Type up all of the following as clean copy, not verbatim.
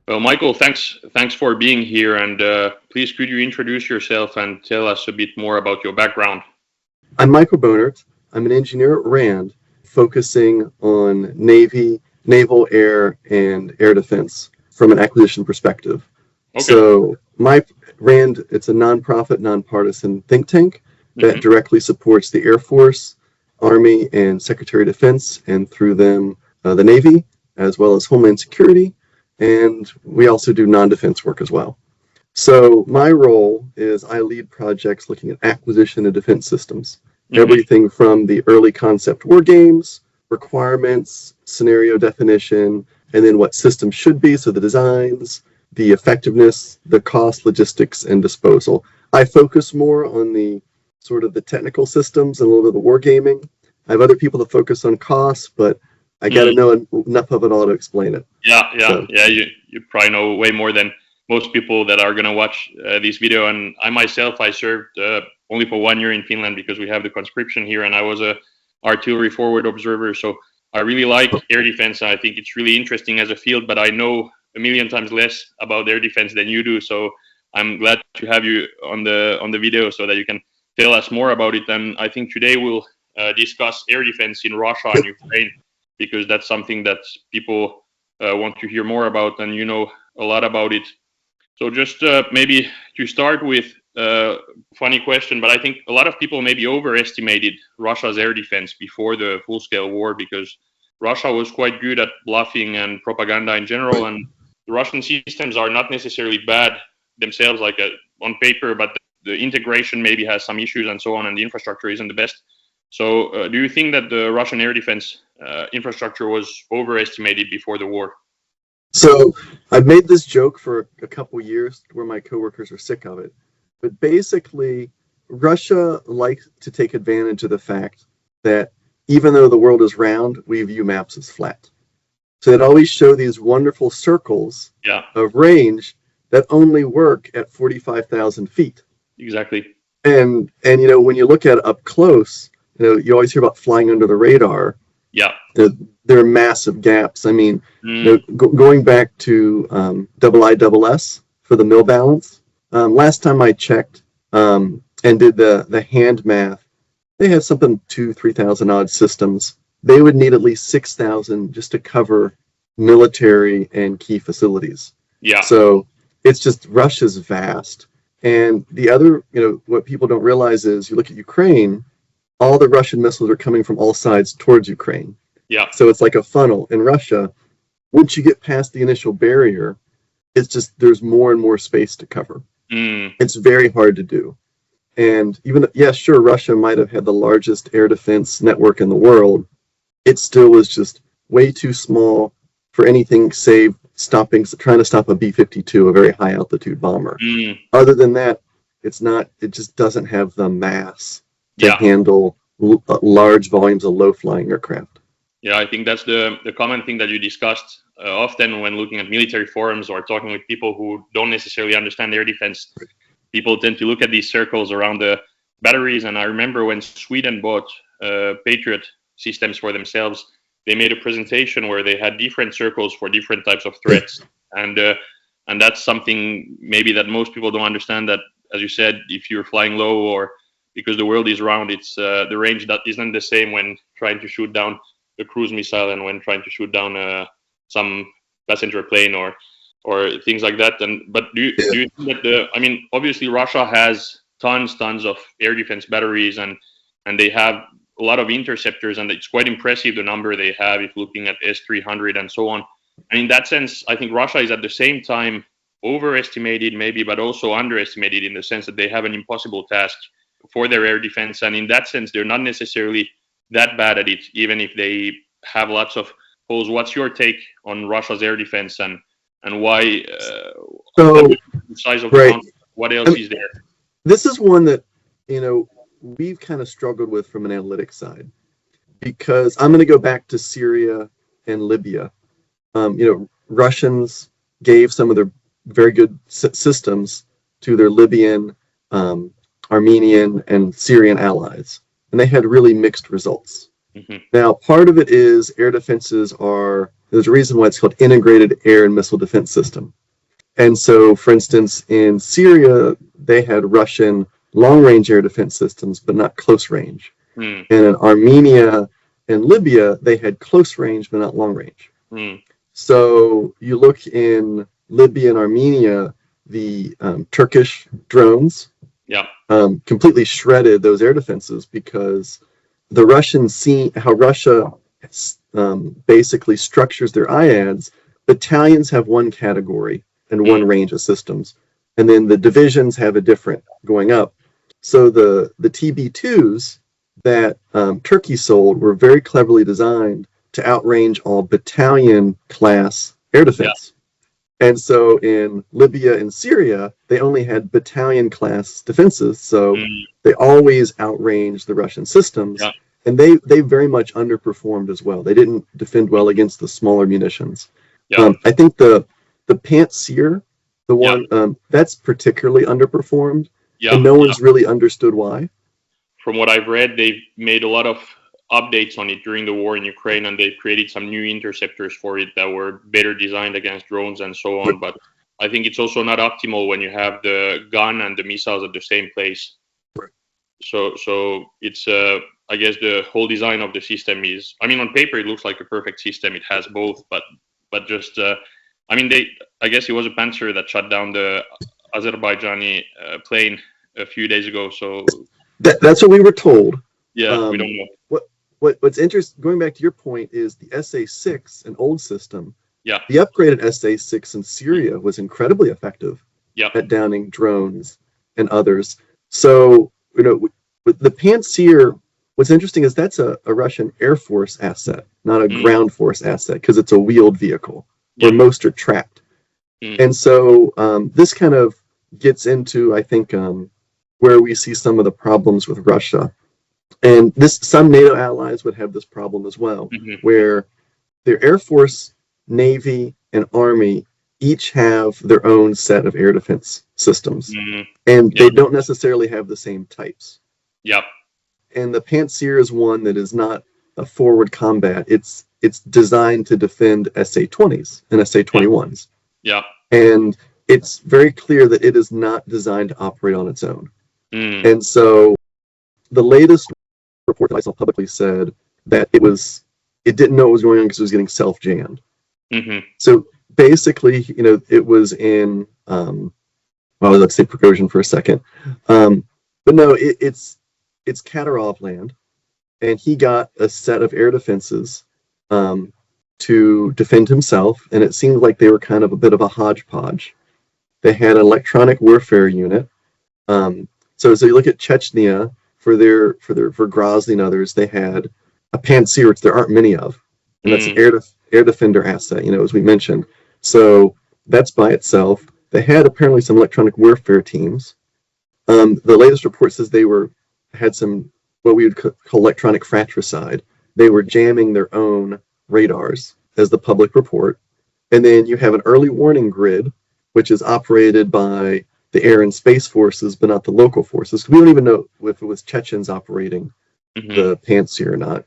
Well, Michael, thanks for being here, and please could you introduce yourself and tell us a bit more about your background? I'm Michael Bohnert. I'm an engineer at RAND, focusing on Navy, naval, air, and air defense from an acquisition perspective. Okay. So my RAND, it's a nonprofit, nonpartisan think tank that Hmm. directly supports the Air Force, Army, and Secretary of Defense, and through them, the Navy, as well as Homeland Security. And we also do non-defense work as well. So my role is I lead projects looking at acquisition of defense systems, Hmm. everything from the early concept war games, requirements, scenario definition, and then what systems should be, so the designs, the effectiveness, the cost, logistics, and disposal. I focus more on the sort of the technical systems and a little bit of the war gaming. I have other people that focus on costs, but I got to Mm. know enough of it all to explain it. Yeah, yeah, So yeah. You probably know way more than most people that are gonna watch this video. And I myself, I served only for 1 year in Finland because we have the conscription here, and I was a artillery forward observer. So I really like air defense. I think it's really interesting as a field, but I know a million times less about air defense than you do. So I'm glad to have you on the video so that you can tell us more about it. And I think today we'll discuss air defense in Russia and Ukraine because that's something that people want to hear more about, and you know a lot about it. So just maybe to start with, funny question, but I think a lot of people maybe overestimated Russia's air defense before the full-scale war because Russia was quite good at bluffing and propaganda in general, and the Russian systems are not necessarily bad themselves, like on paper, but the integration maybe has some issues and so on, and the infrastructure isn't the best. So, do you think that the Russian air defense infrastructure was overestimated before the war? So I've made this joke for a couple years where my coworkers are sick of it. But basically, Russia likes to take advantage of the fact that even though the world is round, we view maps as flat. So it always show these wonderful circles Yeah, of range that only work at 45,000 feet. exactly. And when you look at it up close, you always hear about flying under the radar. Yeah. There, there are massive gaps. I mean, Mm. going back to IISS for the mill balance, last time I checked and did the hand math, they have something 3,000 odd systems. They would need at least 6,000 just to cover military and key facilities. Yeah. So it's just Russia's vast. And the other, what people don't realize is you look at Ukraine, all the Russian missiles are coming from all sides towards Ukraine. Yeah. So it's like a funnel. In Russia, once you get past the initial barrier, it's just there's more and more space to cover. Mm. It's very hard to do. And even, yeah, sure, Russia might have had the largest air defense network in the world. It still was just way too small for anything save trying to stop a B-52, a very high altitude bomber. Mm. Other than that, it just doesn't have the mass to Yeah. handle large volumes of low flying aircraft. Yeah, I think that's the common thing that you discussed often when looking at military forums or talking with people who don't necessarily understand air defense. People tend to look at these circles around the batteries, and I remember when Sweden bought Patriot systems for themselves, they made a presentation where they had different circles for different types of threats, and that's something maybe that most people don't understand. That, as you said, if you're flying low or because the world is round, it's the range that isn't the same when trying to shoot down a cruise missile and when trying to shoot down some passenger plane or things like that. But do you think that I mean, obviously Russia has tons of air defense batteries and they have a lot of interceptors, and it's quite impressive the number they have if looking at S-300 and so on. And in that sense, I think Russia is at the same time overestimated maybe, but also underestimated in the sense that they have an impossible task for their air defense. And in that sense, they're not necessarily that bad at it, even if they have lots of holes. What's your take on Russia's air defense and why? So, The size of the right. country, what else is there? This is one that, we've kind of struggled with from an analytics side, because I'm going to go back to Syria and Libya. Russians gave some of their very good systems to their Libyan, Armenian, and Syrian allies, and they had really mixed results. Mm-hmm. Now, part of it is air defenses there's a reason why it's called integrated air and missile defense system. And so, for instance, in Syria, they had Russian long-range air defense systems, but not close range. Mm. And in Armenia and Libya, they had close range, but not long range. Mm. So you look in Libya and Armenia, the Turkish drones completely shredded those air defenses because the Russians see how Russia basically structures their IADs. Battalions have one category and one range of systems, and then the divisions have a different going up. So the TB2s that Turkey sold were very cleverly designed to outrange all battalion class air defense. And so in Libya and Syria, they only had battalion class defenses, so they always outranged the Russian systems. And they very much underperformed as well. They didn't defend well against the smaller munitions. I think the Pantsir, the one that's particularly underperformed, and no one's really understood why. From what I've read, they've made a lot of updates on it during the war in Ukraine, and they've created some new interceptors for it that were better designed against drones and so on. But I think it's also not optimal when you have the gun and the missiles at the same place. So it's I guess the whole design of the system is, I mean, on paper it looks like a perfect system. It has both, but just I mean, I guess it was a Panzer that shut down the Azerbaijani plane a few days ago. So that's what we were told. Yeah, we don't know. What's interesting, going back to your point, is the SA-6, an old system. Yeah. The upgraded SA-6 in Syria was incredibly effective at downing drones and others. So, with the Pantsir, what's interesting is that's a Russian Air Force asset, not a ground force asset, because it's a wheeled vehicle where most are tracked. And so this kind of gets into, I think, where we see some of the problems with Russia. And some NATO allies would have this problem as well, where their Air Force, Navy, and Army each have their own set of air defense systems. And they don't necessarily have the same types. And the Pantsir is one that is not a forward combat. It's designed to defend SA-20s and SA-21s. And it's very clear that it is not designed to operate on its own. And so the latest report that I saw publicly said that it didn't know what was going on because it was getting self-jammed. So basically, it was in, let's say Prigozhin for a second. But no, it's Kadyrov land, and he got a set of air defenses to defend himself, and it seemed like they were kind of a bit of a hodgepodge. They had an electronic warfare unit. So you look at Chechnya for Grozny and others, they had a Pantsir, which there aren't many of, and that's an air defender asset, as we mentioned. So that's by itself. They had apparently some electronic warfare teams. The latest report says they had some what we would call electronic fratricide. They were jamming their own radars, as the public report. And then you have an early warning grid, which is operated by the air and space forces, but not the local forces. We don't even know if it was Chechens operating the Pantsir or not.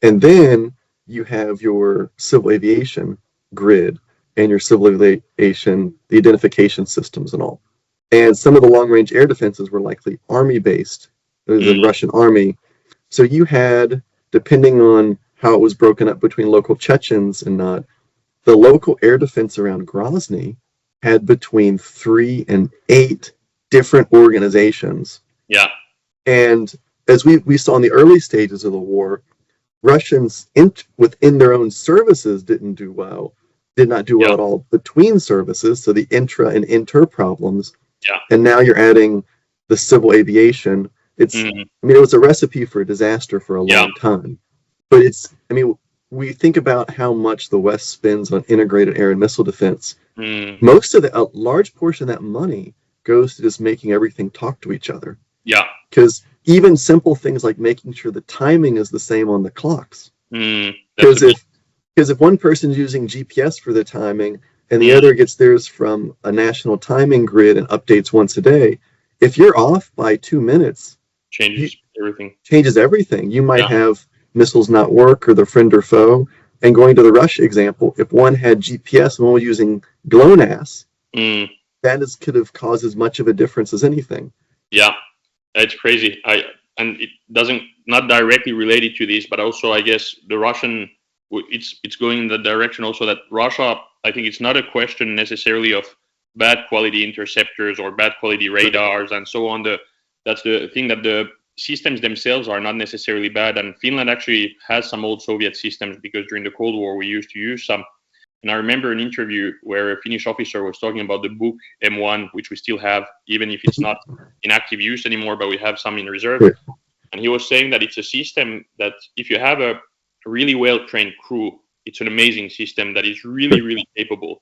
And then you have your civil aviation grid and your civil aviation, the identification systems and all. And some of the long-range air defenses were likely army-based, the Russian army. So you had, depending on how it was broken up between local Chechens and not, the local air defense around Grozny had between 3 and 8 different organizations. And as we saw in the early stages of the war, Russians within their own services did not do well at all between services, so the intra and inter problems. And now you're adding the civil aviation. It was a recipe for disaster for a long time. But we think about how much the West spends on integrated air and missile defense. Most of a large portion of that money goes to just making everything talk to each other. Because even simple things like making sure the timing is the same on the clocks. Because if one person's using GPS for the timing and the other gets theirs from a national timing grid and updates once a day, if you're off by 2 minutes, changes everything. You might have missiles not work or the friend or foe. And going to the Russia example, if one had GPS and one was using GLONASS, Mm. Could have caused as much of a difference as anything. Yeah, it's crazy. And it doesn't not directly related to this, but also I guess the Russian it's going in the direction also that Russia. I think it's not a question necessarily of bad quality interceptors or bad quality radars and so on. That's the thing, that the systems themselves are not necessarily bad, and Finland actually has some old Soviet systems because during the Cold War we used to use some. And I remember an interview where a Finnish officer was talking about the Book M1, which we still have, even if it's not in active use anymore, but we have some in reserve. Yeah. And he was saying that it's a system that if you have a really well-trained crew, it's an amazing system that is really, really capable.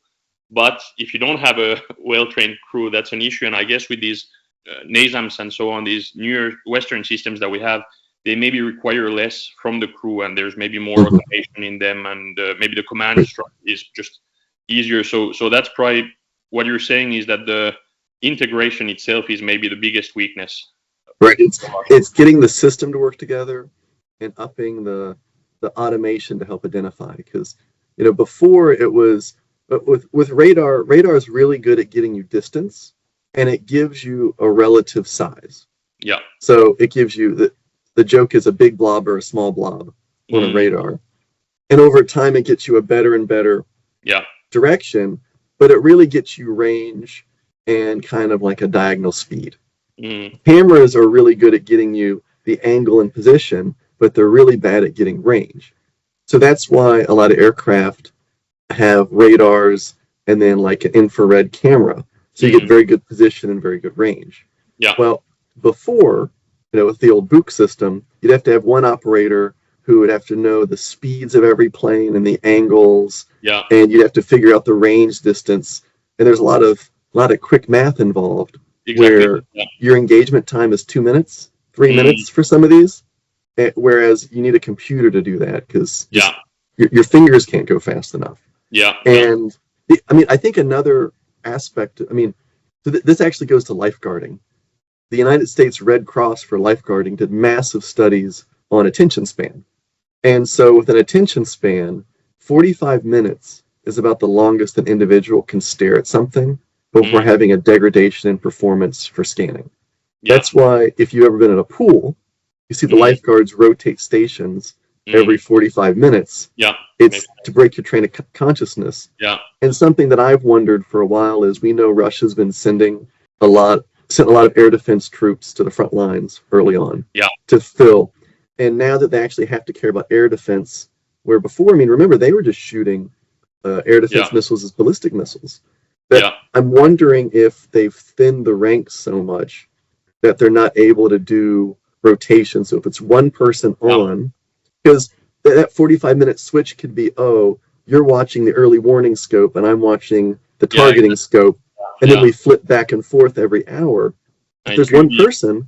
But if you don't have a well-trained crew, that's an issue. And I guess with these NASAMS and so on, these newer Western systems that we have, they maybe require less from the crew, and there's maybe more automation in them, and maybe the command structure is just easier. So that's probably what you're saying, is that the integration itself is maybe the biggest weakness. Right. It's getting the system to work together and upping the automation to help identify. Because before it was with radar is really good at getting you distance, and it gives you a relative size. Yeah. So it gives you the joke is a big blob or a small blob on a radar. And over time, it gets you a better and better direction, but it really gets you range and kind of like a diagonal speed. Cameras are really good at getting you the angle and position, but they're really bad at getting range. So that's why a lot of aircraft have radars and then like an infrared camera. So you get very good position and very good range. Yeah. Well, before, with the old Book system, you'd have to have one operator who would have to know the speeds of every plane and the angles. Yeah. And you'd have to figure out the range distance. And there's a lot of quick math involved. Exactly. Where your engagement time is 2 minutes, 3 minutes for some of these, whereas you need a computer to do that because your fingers can't go fast enough. Yeah. And I think another aspect, this actually goes to lifeguarding. The United States Red Cross for lifeguarding did massive studies on attention span. And so with an attention span, 45 minutes is about the longest an individual can stare at something before having a degradation in performance for scanning. That's why if you've ever been at a pool, you see the lifeguards rotate stations every 45 minutes. Yeah. It's to break your train of consciousness. Yeah. And something that I've wondered for a while is we know Russia's been sent a lot of air defense troops to the front lines early on to fill. And now that they actually have to care about air defense, where before, remember, they were just shooting air defense missiles as ballistic missiles. I'm wondering if they've thinned the ranks so much that they're not able to do rotation. So if it's one person on, because that 45-minute switch could be, you're watching the early warning scope and I'm watching the targeting scope, and then we flip back and forth every hour. If there's one person,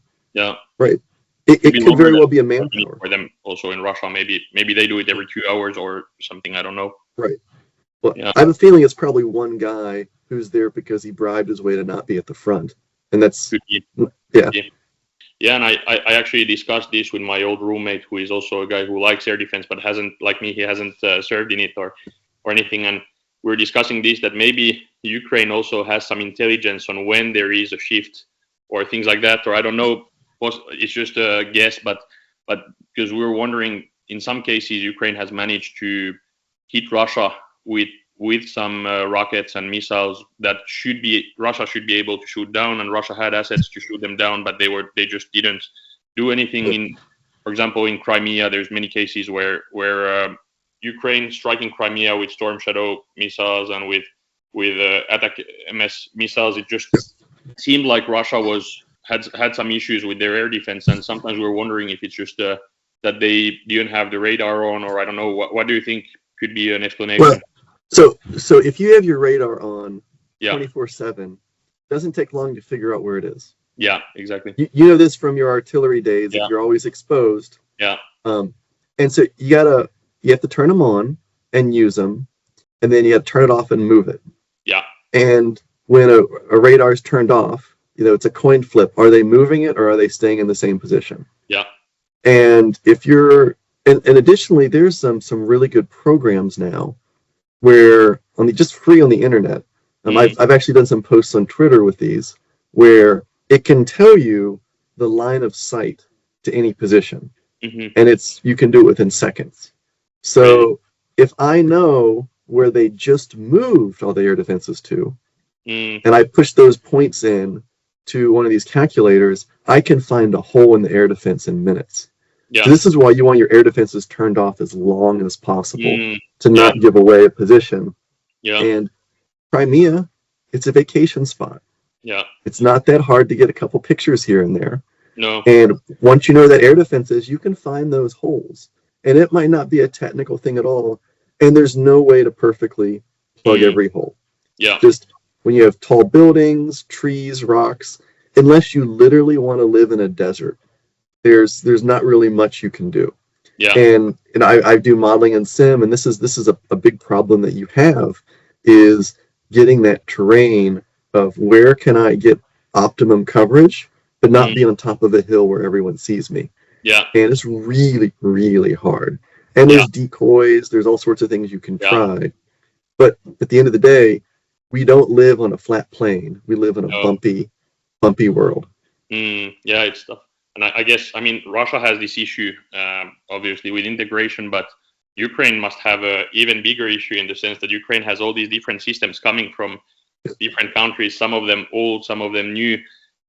right, it could very well be a manpower. For them also in Russia, maybe they do it every 2 hours or something, I don't know. Right. Well, I have a feeling it's probably one guy who's there because he bribed his way to not be at the front. And that's, Yeah, and I actually discussed this with my old roommate, who is also a guy who likes air defense, but hasn't, like me, he hasn't served in it or anything. And we're discussing this, that maybe Ukraine also has some intelligence on when there is a shift or things like that. Or I don't know, it's just a guess, but because we're wondering, in some cases, Ukraine has managed to hit Russia with some rockets and missiles that Russia should be able to shoot down, and Russia had assets to shoot them down, but they just didn't do anything. For example, in Crimea, there's many cases where Ukraine striking Crimea with Storm Shadow missiles and with attack MS missiles, it just seemed like Russia had some issues with their air defense, and sometimes we're wondering if it's just that they didn't have the radar on, or I don't know. What do you think could be an explanation? Well, so if you have your radar on 24/7, it doesn't take long to figure out where it is. Yeah, exactly. You know this from your artillery days. If you're always exposed. Yeah. And so you have to turn them on and use them, and then you have to turn it off and move it. Yeah. And when a radar is turned off, it's a coin flip. Are they moving it or are they staying in the same position? Yeah. And if you're, and additionally, there's some really good programs now where just free on the internet, I've actually done some posts on Twitter with these where it can tell you the line of sight to any position, and you can do it within seconds. So if I know where they just moved all the air defenses to, and I push those points in to one of these calculators, I can find a hole in the air defense in minutes. Yeah. So this is why you want your air defenses turned off as long as possible to not give away a position. Yeah. And Crimea, it's a vacation spot. Yeah. It's not that hard to get a couple pictures here and there. No. And once you know that air defense is, you can find those holes. And it might not be a technical thing at all. And there's no way to perfectly plug every hole. Yeah. Just when you have tall buildings, trees, rocks, unless you literally want to live in a desert, there's not really much you can do. Yeah. And I do modeling in sim, and this is a big problem that you have, is getting that terrain of where can I get optimum coverage, but not be on top of a hill where everyone sees me. Yeah. And it's really, really hard. And there's decoys, there's all sorts of things you can try. But at the end of the day, we don't live on a flat plane. We live in a bumpy world. Yeah, it's tough. And I guess, I mean, Russia has this issue, obviously, with integration, but Ukraine must have an even bigger issue in the sense that Ukraine has all these different systems coming from different countries, some of them old, some of them new.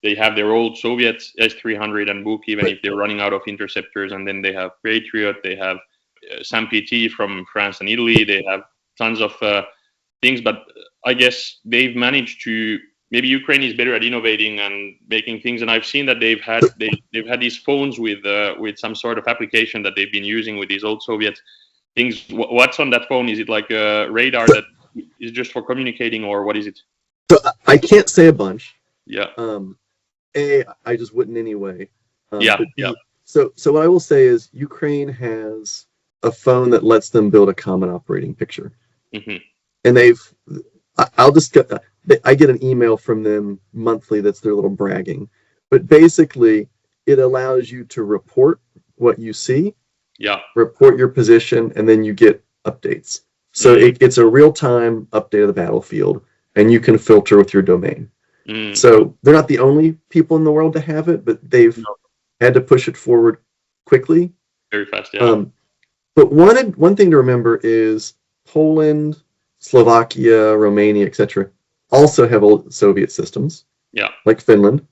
They have their old Soviet S-300 and Buk, even if they're running out of interceptors, and then they have Patriot, they have SAMPT from France and Italy, they have tons of things, but I guess they've managed to, maybe Ukraine is better at innovating and making things, and I've seen that they've had these phones with some sort of application that they've been using with these old Soviet things. What's on that phone? Is it like a radar that is just for communicating, or what is it? So I can't say a bunch. Yeah. I just wouldn't anyway. So what I will say is Ukraine has a phone that lets them build a common operating picture. And I get an email from them monthly that's their little bragging. But basically, it allows you to report what you see, report your position, and then you get updates. So it's a real-time update of the battlefield, and you can filter with your domain. So they're not the only people in the world to have it, but they've had to push it forward quickly. Very fast, yeah. But one thing to remember is Poland, Slovakia, Romania, etc. also have old Soviet systems, like Finland.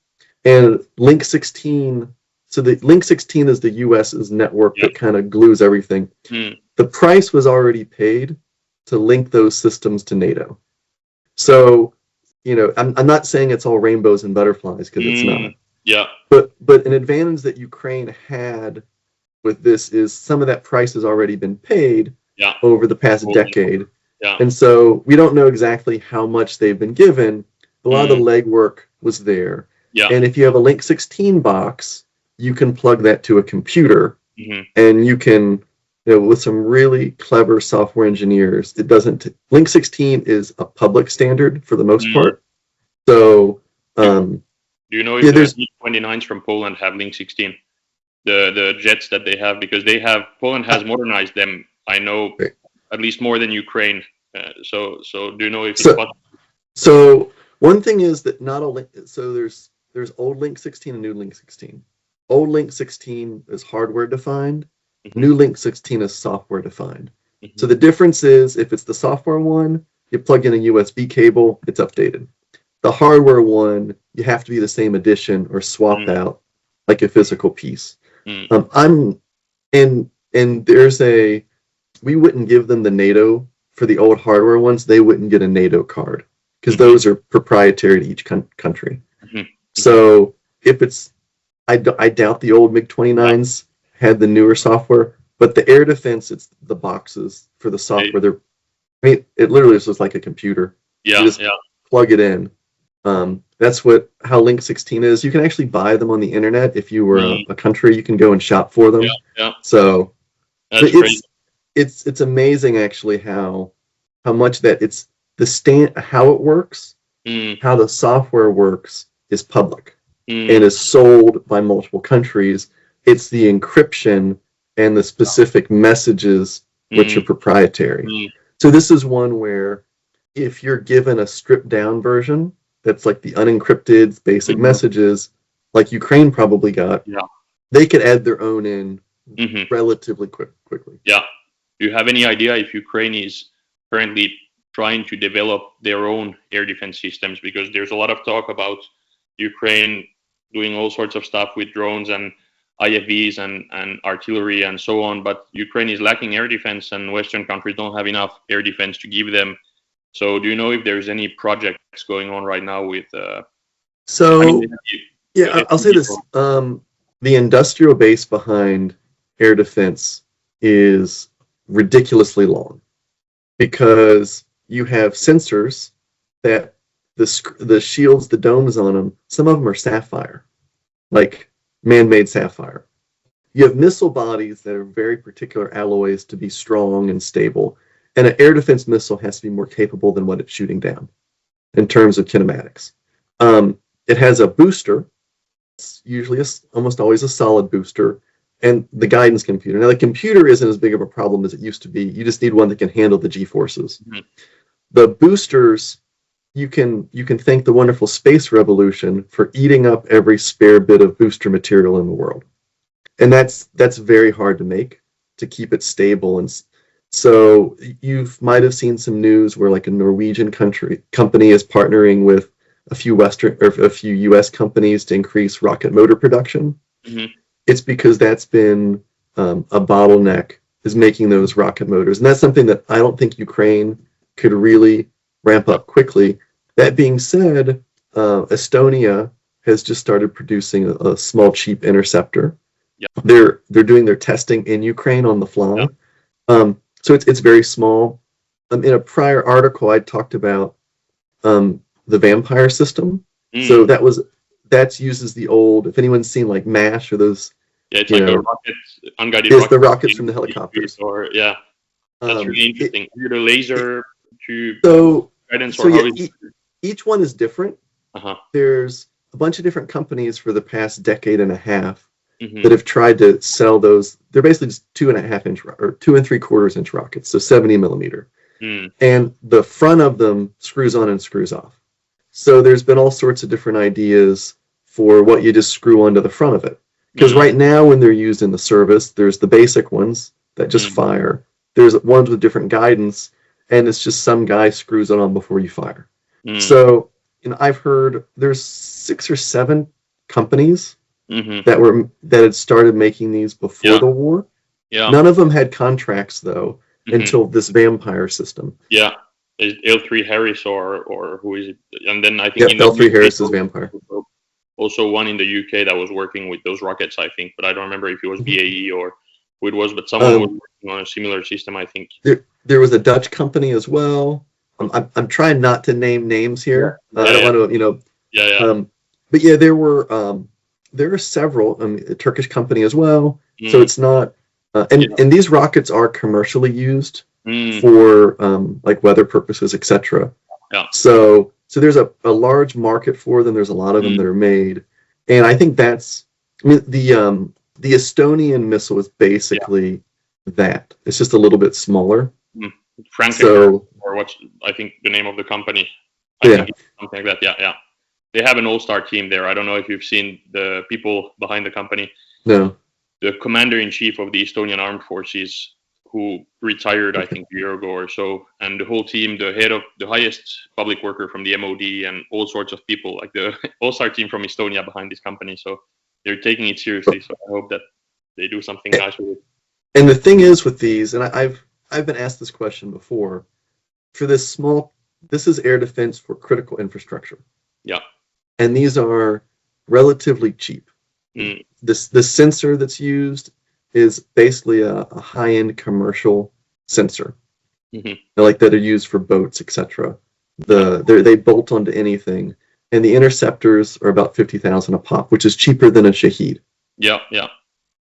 And Link 16, so the Link 16 is the US's network that kind of glues everything. The price was already paid to link those systems to NATO. So, you know, I'm not saying it's all rainbows and butterflies, because it's not. Yeah. But an advantage that Ukraine had with this is some of that price has already been paid over the past decade. Yeah. And so we don't know exactly how much they've been given. A lot of the legwork was there. Yeah. And if you have a Link 16 box, you can plug that to a computer, and you can, you know, with some really clever software engineers, Link 16 is a public standard for the most part. So, do you know if the B-29s from Poland have Link 16? The jets that they have, because Poland has modernized them, I know, at least more than Ukraine. So do you know if it's possible? So one thing is that not all so there's old Link 16 and new Link 16. Old Link 16 is hardware defined. New Link 16 is software defined. So the difference is, if it's the software one, you plug in a USB cable, it's updated. The hardware one, you have to be the same edition or swap out like a physical piece. We wouldn't give them the NATO for the old hardware ones. They wouldn't get a NATO card because those are proprietary to each country. So if it's, I doubt the old MiG-29s had the newer software, but the air defense, it's the boxes for the software. It literally is just like a computer. You just plug it in. That's how Link 16 is. You can actually buy them on the internet. If you were a country, you can go and shop for them. So it's amazing actually how much that it's how it works, how the software works is public and is sold by multiple countries. It's the encryption and the specific messages which are proprietary. So this is one where if you're given a stripped down version that's like the unencrypted basic messages, like Ukraine probably got, Yeah. they could add their own in relatively quickly. Yeah. Do you have any idea if Ukraine is currently trying to develop their own air defense systems? Because there's a lot of talk about Ukraine doing all sorts of stuff with drones and IFVs and artillery and so on, but Ukraine is lacking air defense, and Western countries don't have enough air defense to give them. So, do you know if there's any projects going on right now with? I'll say this: the industrial base behind air defense is ridiculously long, because you have sensors that the shields, the domes on them, some of them are sapphire, like man-made sapphire. You have missile bodies that are very particular alloys to be strong and stable, and an air defense missile has to be more capable than what it's shooting down in terms of kinematics. It has a booster. It's usually almost always a solid booster, and the guidance computer. Now, the computer isn't as big of a problem as it used to be. You just need one that can handle the G-forces. The boosters, you can thank the wonderful space revolution for eating up every spare bit of booster material in the world, and that's very hard to make, to keep it stable. And so you might have seen some news where like a Norwegian company is partnering with a few U.S. companies to increase rocket motor production. It's because that's been a bottleneck, is making those rocket motors, and that's something that I don't think Ukraine could really ramp up quickly. That being said, Estonia has just started producing a small, cheap interceptor. They're doing their testing in Ukraine on the fly. So it's very small. In a prior article, I talked about the Vampire system. So that uses the old. If anyone's seen like MASH or those, it's like a rocket, unguided. It's the rockets from the helicopters. That's really interesting. The laser to guidance, or each one is different. There's a bunch of different companies for the past decade and a half that have tried to sell those. They're basically just 2.5 inch or 2 3/4 inch rockets, so 70 millimeter. And the front of them screws on and screws off. So there's been all sorts of different ideas for what you just screw onto the front of it. Because right now, when they're used in the service, there's the basic ones that just fire. There's ones with different guidance, and it's just some guy screws it on before you fire. So, I've heard there's 6 or 7 companies that had started making these before the war. None of them had contracts though until this Vampire system. Is L3 Harris or who is it? And then I think L3 Harris is Vampire. Also one in the UK that was working with those rockets, I think, but I don't remember if it was BAE or who it was, but someone was working on a similar system, I think. There was a Dutch company as well. I'm trying not to name names here. I don't want to, but yeah, there are several. A Turkish company as well. So it's not, and these rockets are commercially used for like weather purposes, etc. So there's a large market for them. There's a lot of them that are made, and I think that's. The Estonian missile is basically that. It's just a little bit smaller. Franken, or what's I think the name of the company. I think it's something like that. Yeah. They have an all-star team there. I don't know if you've seen the people behind the company. No. The commander-in-chief of the Estonian Armed Forces, who retired, I think, a year ago or so, and the whole team, the head of the highest public worker from the MOD, and all sorts of people, like the all-star team from Estonia behind this company. So they're taking it seriously. So I hope that they do something nice with it. And the thing is with these, and I've been asked this question before, for this is air defense for critical infrastructure. And these are relatively cheap. The sensor that's used is basically a high-end commercial sensor, like that are used for boats, etc. They bolt onto anything, and the interceptors are about 50,000 a pop, which is cheaper than a Shaheed.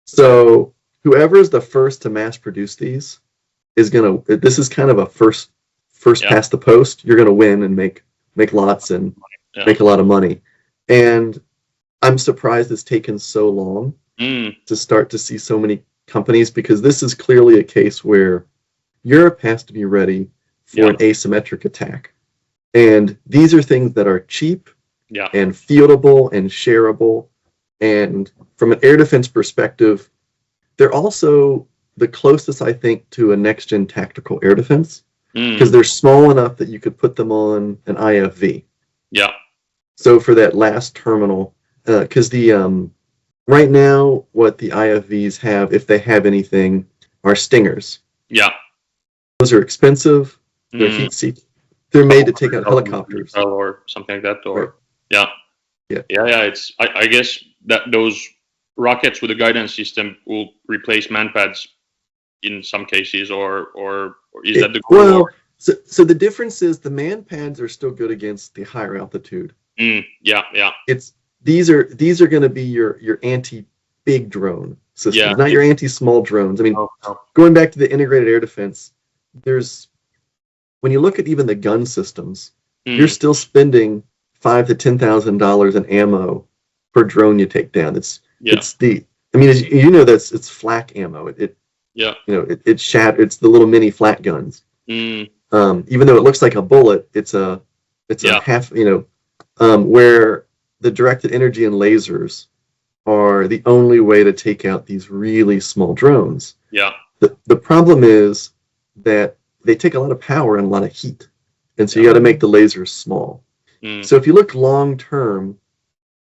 So whoever is the first to mass produce these is gonna. This is kind of a first past the post. You're gonna win and make lots and make a lot of money. And I'm surprised it's taken so long to start to see so many companies, because this is clearly a case where Europe has to be ready for an asymmetric attack. And these are things that are cheap Yeah. and fieldable and shareable. And from an air defense perspective, they're also the closest, I think, to a next-gen tactical air defense, because they're small enough that you could put them on an IFV. Yeah. So for that last terminal, because right now what the IFVs have, if they have anything, are stingers. Yeah. Those are expensive. They're heat seek. They're made to take out helicopters or something like that. Or right. Yeah. Yeah. It's I guess that those rockets with a guidance system will replace manpads in some cases, or is that the goal? Well, so the difference is the manpads are still good against the higher altitude. Yeah. These are going to be your anti-big drone systems, not your anti-small drones. I mean, going back to the integrated air defense, when you look at even the gun systems, you're still spending $5,000 to $10,000 in ammo per drone you take down. It's flak ammo. It's the little mini flat guns. Even though it looks like a bullet, it's a half. Where the directed energy and lasers are the only way to take out these really small drones. Yeah. The problem is that they take a lot of power and a lot of heat, and so you got to make the lasers small. So if you look long term,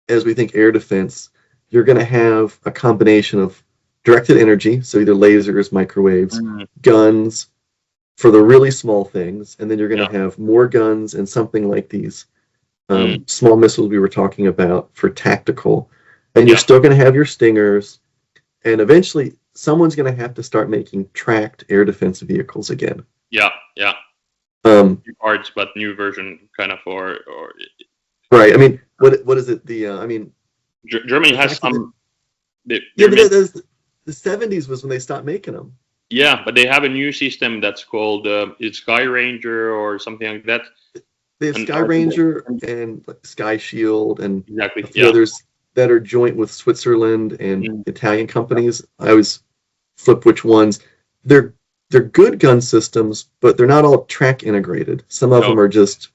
as we think air defense, you're going to have a combination of directed energy, so either lasers, microwaves, guns for the really small things, and then you're going to have more guns and something like these small missiles we were talking about for tactical. And you're still going to have your stingers, and eventually someone's going to have to start making tracked air defense vehicles again. Yeah. New parts, but new version kind of, or right. I mean, what is it? Germany has some. The 70s was when they stopped making them. Yeah, but they have a new system that's called Sky Ranger or something like that. They have Sky Ranger and Sky Shield and exactly, a few others that are joint with Switzerland and Italian companies. I always flip which ones. They're good gun systems, but they're not all track integrated. Some of them are just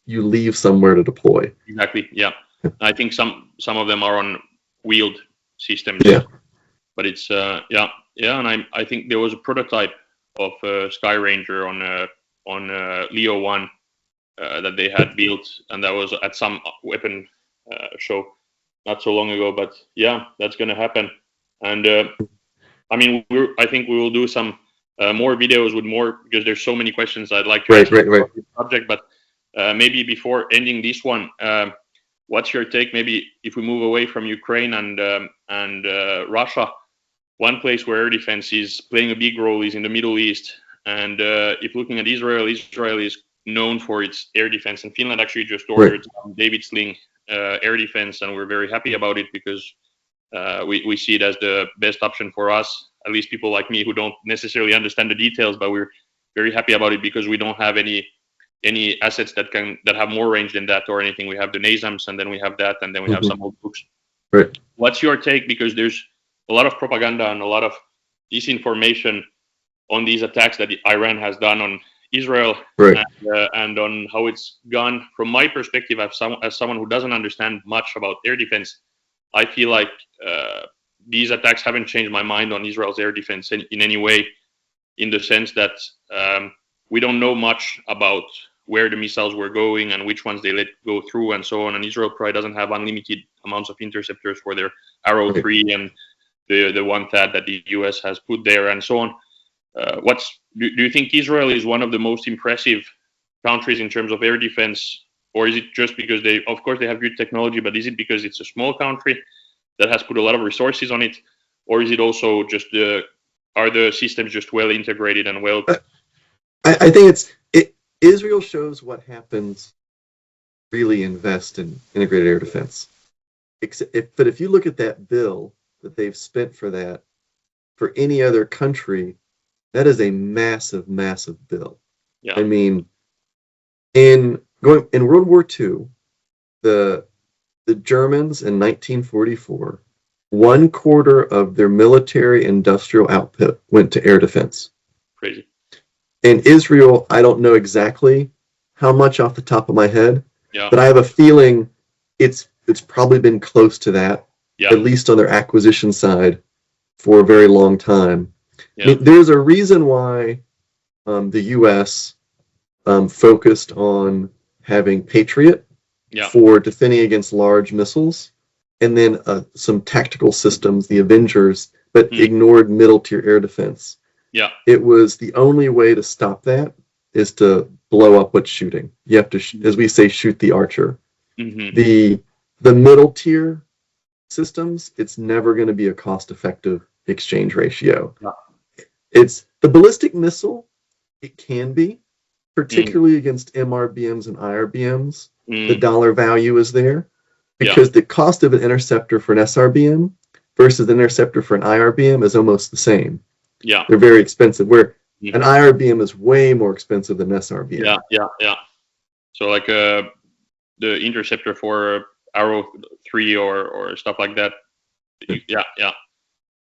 you leave somewhere to deploy. Exactly. Yeah. I think some of them are on wheeled systems. Yeah. But it's and I think there was a prototype of Sky Ranger on Leo 1 that they had built, and that was at some weapon show not so long ago. But yeah, that's going to happen. And I think we will do some more videos with more, because there's so many questions I'd like to answer about this subject. But maybe before ending this one, what's your take? Maybe if we move away from Ukraine and Russia, one place where air defense is playing a big role is in the Middle East. And if looking at Israel is known for its air defense, and Finland actually just ordered David Sling air defense, and we're very happy about it because we see it as the best option for us, at least people like me who don't necessarily understand the details, but we're very happy about it because we don't have any assets that have more range than that or anything. We have the NASAMS, and then we have that, and then we have some old books. Right. What's your take? Because there's a lot of propaganda and a lot of disinformation on these attacks that Iran has done on Israel, and on how it's gone. From my perspective, as someone who doesn't understand much about air defense, I feel like these attacks haven't changed my mind on Israel's air defense in any way, in the sense that we don't know much about where the missiles were going and which ones they let go through and so on. And Israel probably doesn't have unlimited amounts of interceptors for their Arrow 3 and the one THAAD that the US has put there and so on. Do you think Israel is one of the most impressive countries in terms of air defense, or is it just because they have good technology, but is it because it's a small country that has put a lot of resources on it, or is it also just are the systems just well integrated and well? I think Israel shows what happens really invest in integrated air defense. But if you look at that bill that they've spent for that, for any other country, that is a massive, massive bill. Yeah. I mean, in World War II, the Germans in 1944, 1/4 of their military industrial output went to air defense. Crazy. And Israel, I don't know exactly how much off the top of my head, Yeah. but I have a feeling it's probably been close to that, Yeah. at least on their acquisition side, for a very long time. Yeah. I mean, there's a reason why the U.S. Focused on having Patriot Yeah. for defending against large missiles, and then some tactical systems, the Avengers, but ignored middle-tier air defense. Yeah. It was the only way to stop that is to blow up what's shooting. You have to, as we say, shoot the archer. Mm-hmm. The middle-tier systems, it's never going to be a cost-effective exchange ratio. Yeah. It's the ballistic missile, it can be, particularly against MRBMs and IRBMs. The dollar value is there because the cost of an interceptor for an SRBM versus an interceptor for an IRBM is almost the same. Yeah. They're very expensive, where an IRBM is way more expensive than an SRBM. Yeah. So like the interceptor for Arrow 3 or stuff like that.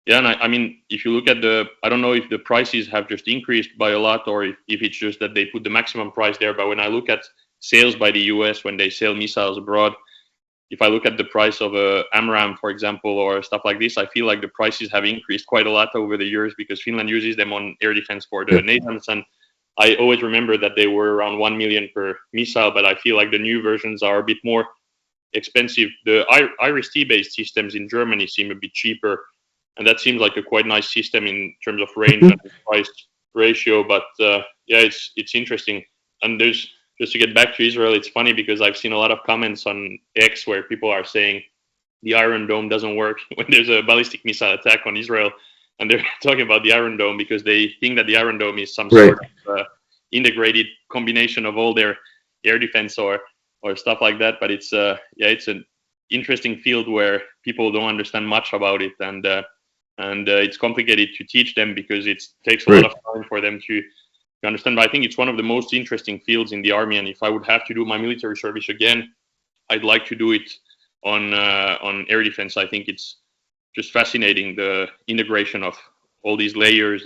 Yeah, and I mean, if you look at I don't know if the prices have just increased by a lot or if it's just that they put the maximum price there. But when I look at sales by the US, when they sell missiles abroad, if I look at the price of a AMRAAM, for example, or stuff like this, I feel like the prices have increased quite a lot over the years because Finland uses them on air defense for the NASAMS. And I always remember that they were around 1 million per missile, but I feel like the new versions are a bit more expensive. The IRIS-T based systems in Germany seem a bit cheaper. And that seems like a quite nice system in terms of range and price ratio. But it's interesting. And there's, just to get back to Israel, it's funny because I've seen a lot of comments on X where people are saying the Iron Dome doesn't work when there's a ballistic missile attack on Israel. And they're talking about the Iron Dome because they think that the Iron Dome is some sort of integrated combination of all their air defense or stuff like that. But it's an interesting field where people don't understand much about it. And it's complicated to teach them because it takes a lot of time for them to understand. But I think it's one of the most interesting fields in the Army. And if I would have to do my military service again, I'd like to do it on air defense. I think it's just fascinating, the integration of all these layers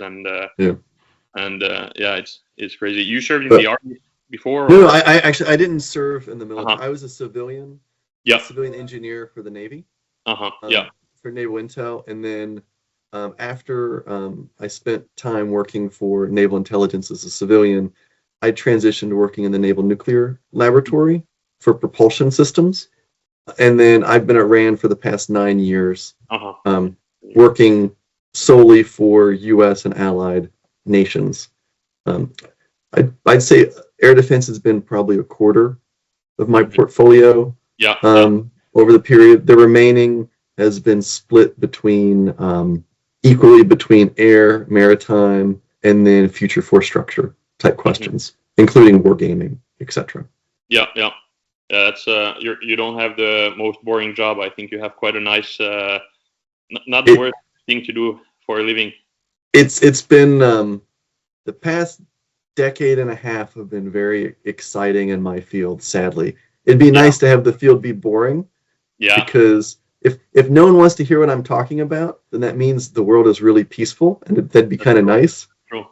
it's crazy. You served in the Army before? No, I didn't serve in the military. I was a civilian. Civilian engineer for the Navy. For Naval Intel, and then after I spent time working for Naval Intelligence as a civilian, I transitioned to working in the Naval Nuclear Laboratory for propulsion systems, and then I've been at RAND for the past 9 years, working solely for U.S. and allied nations. I'd say air defense has been probably a quarter of my portfolio. Over the period, the remaining has been split between equally between air, maritime, and then future force structure type questions, including wargaming, etc. That's you don't have the most boring job. I think you have quite a nice, not the worst thing to do for a living. It's been the past decade and a half have been very exciting in my field. Sadly, it'd be nice to have the field be boring. Because if no one wants to hear what I'm talking about, then that means the world is really peaceful, and that'd be kind of nice. True.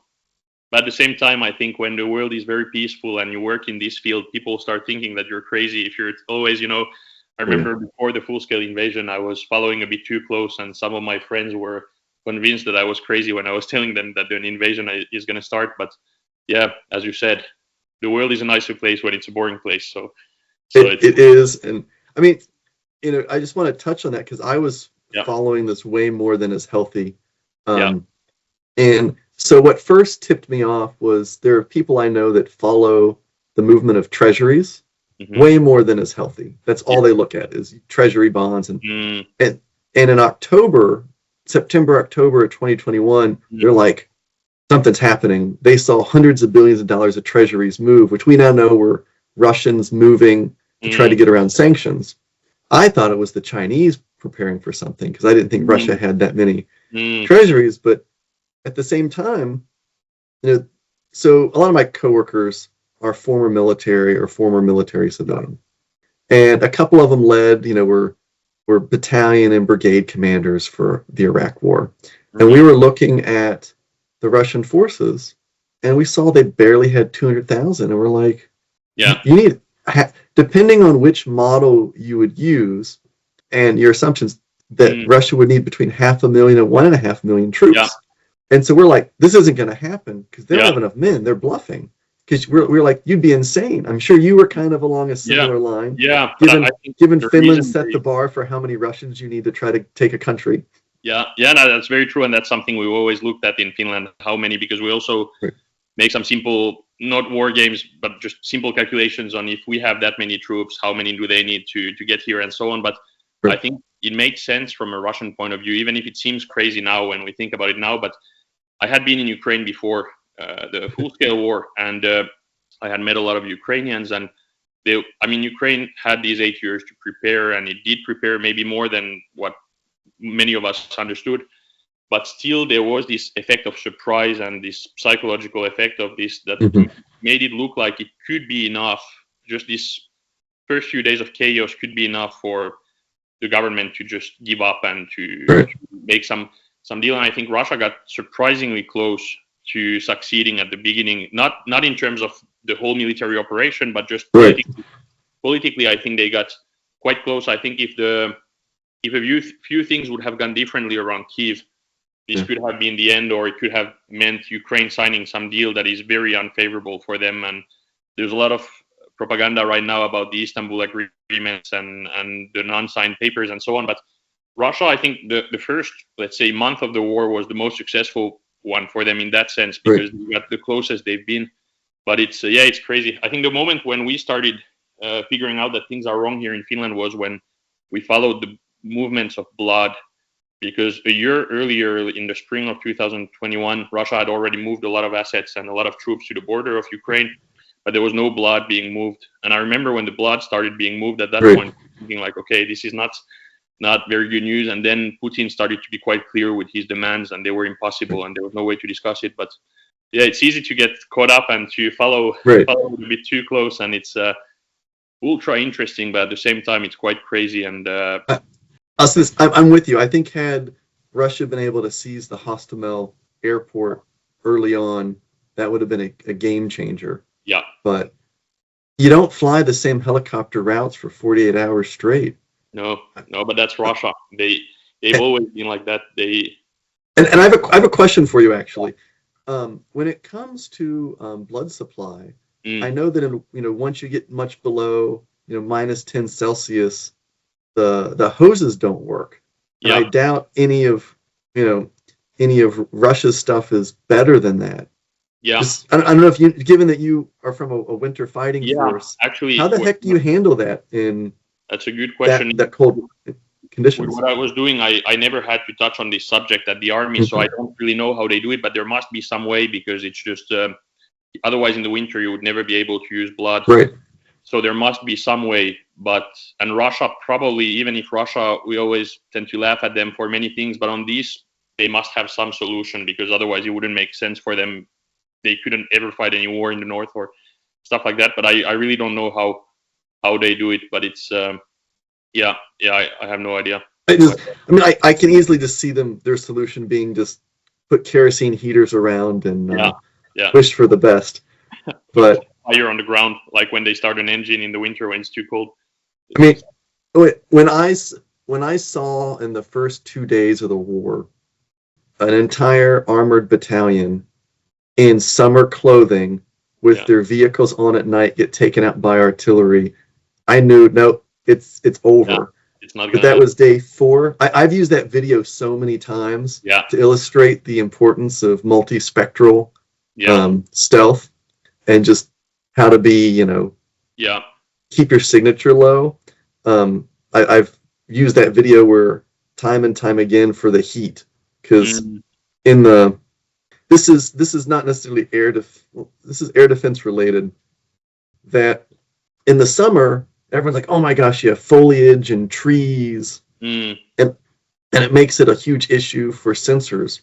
But at the same time, I think when the world is very peaceful and you work in this field, people start thinking that you're crazy. If you're always, I remember before the full-scale invasion, I was following a bit too close, and some of my friends were convinced that I was crazy when I was telling them that an invasion is going to start. But as you said, the world is a nicer place when it's a boring place. So it is, and I mean, I just want to touch on that because I was following this way more than is healthy. And so what first tipped me off was there are people I know that follow the movement of treasuries way more than is healthy. That's all they look at is treasury bonds. And in September, October of 2021, they're like, something's happening. They saw hundreds of billions of dollars of treasuries move, which we now know were Russians moving to try to get around sanctions. I thought it was the Chinese preparing for something because I didn't think Russia had that many treasuries. But at the same time, so a lot of my coworkers are former military or former military civilian, and a couple of them led, were battalion and brigade commanders for the Iraq War, and we were looking at the Russian forces, and we saw they barely had 200,000, and we're like, Yeah. you need, depending on which model you would use and your assumptions, that Russia would need between 500,000 and 1.5 million troops. Yeah. And so we're like, this isn't going to happen because they don't Yeah. have enough men. They're bluffing. Because we're like, you'd be insane. I'm sure you were kind of along a similar line. Yeah. But I think Given the Finland reason set the bar for how many Russians you need to try to take a country. Yeah, no, that's very true, and that's something we've always looked at in Finland. How many? Because we also make some simple, not war games, but just simple calculations on if we have that many troops, how many do they need to get here, and so on. But I think it makes sense from a Russian point of view, even if it seems crazy now when we think about it now. But I had been in Ukraine before the full-scale war, and I had met a lot of Ukrainians, and Ukraine had these 8 years to prepare, and it did prepare maybe more than what many of us understood, but still there was this effect of surprise and this psychological effect of this that made it look like it could be enough. Just this first few days of chaos could be enough for the government to just give up and to make some deal. And I think Russia got surprisingly close to succeeding at the beginning, not in terms of the whole military operation, but just politically, I think they got quite close. I think if a few things would have gone differently around Kyiv, this could have been the end, or it could have meant Ukraine signing some deal that is very unfavorable for them. And there's a lot of propaganda right now about the Istanbul agreements and the non-signed papers and so on. But Russia, I think the first, let's say, month of the war was the most successful one for them in that sense, because they got the closest they've been. But it's crazy. I think the moment when we started figuring out that things are wrong here in Finland was when we followed the movements of blood, because a year earlier, in the spring of 2021, Russia had already moved a lot of assets and a lot of troops to the border of Ukraine, but there was no blood being moved. And I remember when the blood started being moved at that point, thinking like, okay, this is not very good news. And then Putin started to be quite clear with his demands, and they were impossible, and there was no way to discuss it. But yeah, it's easy to get caught up and to follow a bit too close, and it's ultra interesting, but at the same time, it's quite crazy. And I'm with you. I think had Russia been able to seize the Hostomel airport early on, that would have been a game changer. Yeah. But you don't fly the same helicopter routes for 48 hours straight. No, but that's Russia. They've always been like that. And I have a question for you, actually. When it comes to blood supply, I know that once you get much below minus 10 Celsius, the hoses don't work. And I doubt any of Russia's stuff is better than that. Yeah. I don't know if given that you are from a winter fighting force, actually, how the heck do you handle that in that's a good question. That cold conditions? What I was doing, I never had to touch on this subject at the army, so I don't really know how they do it, but there must be some way, because it's just otherwise in the winter you would never be able to use blood. Right. So there must be some way, and Russia probably, even if Russia, we always tend to laugh at them for many things, but on these, they must have some solution, because otherwise it wouldn't make sense for them. They couldn't ever fight any war in the north or stuff like that, but I really don't know how they do it, but it's, I have no idea. I can easily just see their solution being just put kerosene heaters around and wish for the best. But fire on the ground, like when they start an engine in the winter when it's too cold. I mean, when I saw in the first 2 days of the war an entire armored battalion in summer clothing with their vehicles on at night get taken out by artillery, I knew, no, it's over. Yeah, it's not. But that was day 4. I've used that video so many times to illustrate the importance of multispectral stealth and just how to be, keep your signature low. I've used that video where time and time again for the heat, because this is not necessarily this is air defense related, that in the summer everyone's like, oh my gosh, you have foliage and trees, and it makes it a huge issue for sensors.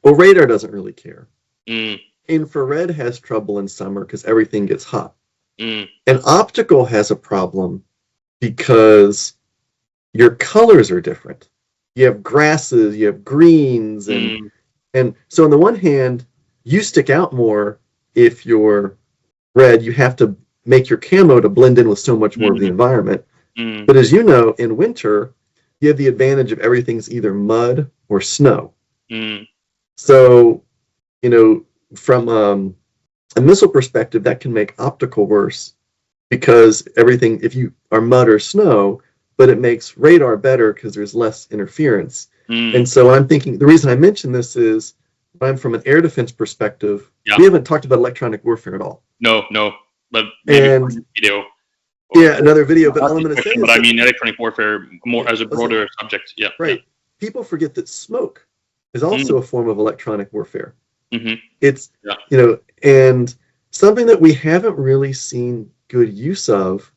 Well, radar doesn't really care. Infrared has trouble in summer because everything gets hot. And optical has a problem because your colors are different. You have grasses, you have greens, and so on the one hand, you stick out more if you're red. You have to make your camo to blend in with so much more of the environment. But as you know, in winter, you have the advantage of everything's either mud or snow. So, you know, from a missile perspective, that can make optical worse because everything, if you are mud or snow, but it makes radar better because there's less interference. And so I'm thinking, the reason I mention this is, I'm from an air defense perspective. We haven't talked about electronic warfare at all. No, but maybe video. Yeah, another video. But all I'm going to say is, but I mean electronic warfare more as a broader subject. Yeah, right. Yeah. People forget that smoke is also a form of electronic warfare. It's you know, and something that we haven't really seen good use of,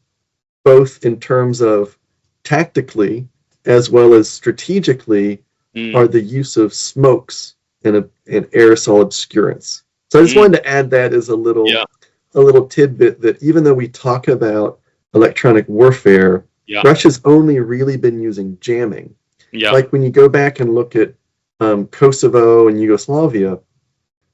both in terms of tactically as well as strategically, are the use of smokes and aerosol obscurants. So I just wanted to add that as a little tidbit, that even though we talk about electronic warfare, Russia's only really been using jamming. Like when you go back and look at Kosovo and Yugoslavia,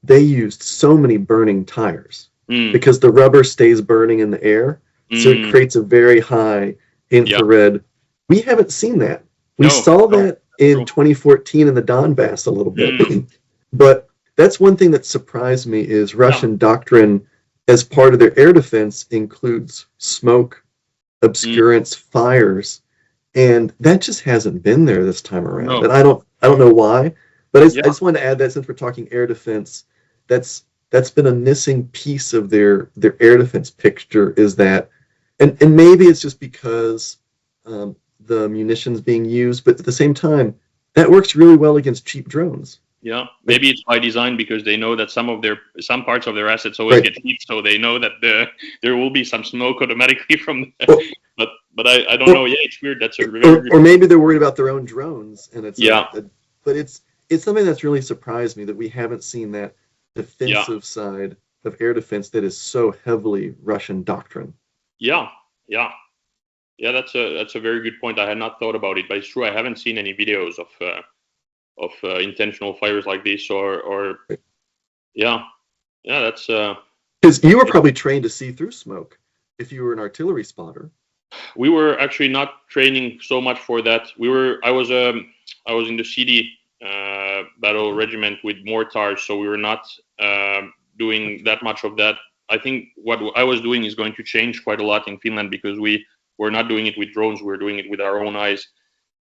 they used so many burning tires because the rubber stays burning in the air, so it creates a very high infrared. We haven't seen that. We saw that in 2014 in the Donbass a little bit. But that's one thing that surprised me, is Russian doctrine as part of their air defense includes smoke, obscurants, fires, and that just hasn't been there this time around. And I don't know why, but I just wanted to add that, since we're talking air defense, that's been a missing piece of their air defense picture, is that, and maybe it's just because the munitions being used, but at the same time, that works really well against cheap drones. Yeah, maybe it's by design, because they know that some parts of their assets always get heat, so they know that there will be some smoke automatically from. But I don't know. Yeah, it's weird. That's a very or maybe they're worried about their own drones, and it's but it's something that's really surprised me, that we haven't seen that defensive side of air defense that is so heavily Russian doctrine. Yeah. That's a very good point. I had not thought about it, but it's true. I haven't seen any videos of intentional fires like this, or that's because you were probably trained to see through smoke if you were an artillery spotter. We were actually not training so much for that. I was in the CD battle regiment with mortars, so we were not doing that much of that. I think what I was doing is going to change quite a lot in Finland, because we were not doing it with drones. We were doing it with our own eyes,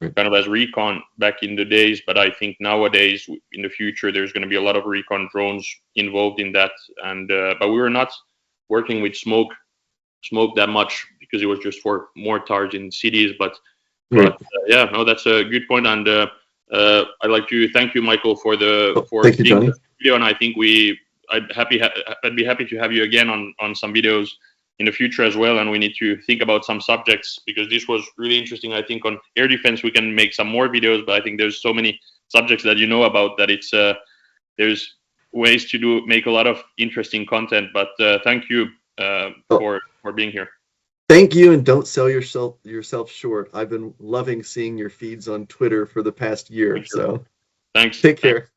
kind of as recon back in the days. But I think nowadays, in the future, there's going to be a lot of recon drones involved in that. And but we were not working with smoke that much, because it was just for mortars in cities. But that's a good point. And I'd like to thank you, Michael, for thank you, Johnny. The video. And I think I'd be happy to have you again on some videos in the future as well. And we need to think about some subjects, because this was really interesting. I think on air defense we can make some more videos, but I think there's so many subjects that you know about that it's there's ways to make a lot of interesting content. But thank you for being here. Thank you, and don't sell yourself short. I've been loving seeing your feeds on Twitter for the past year. So thanks. Take care.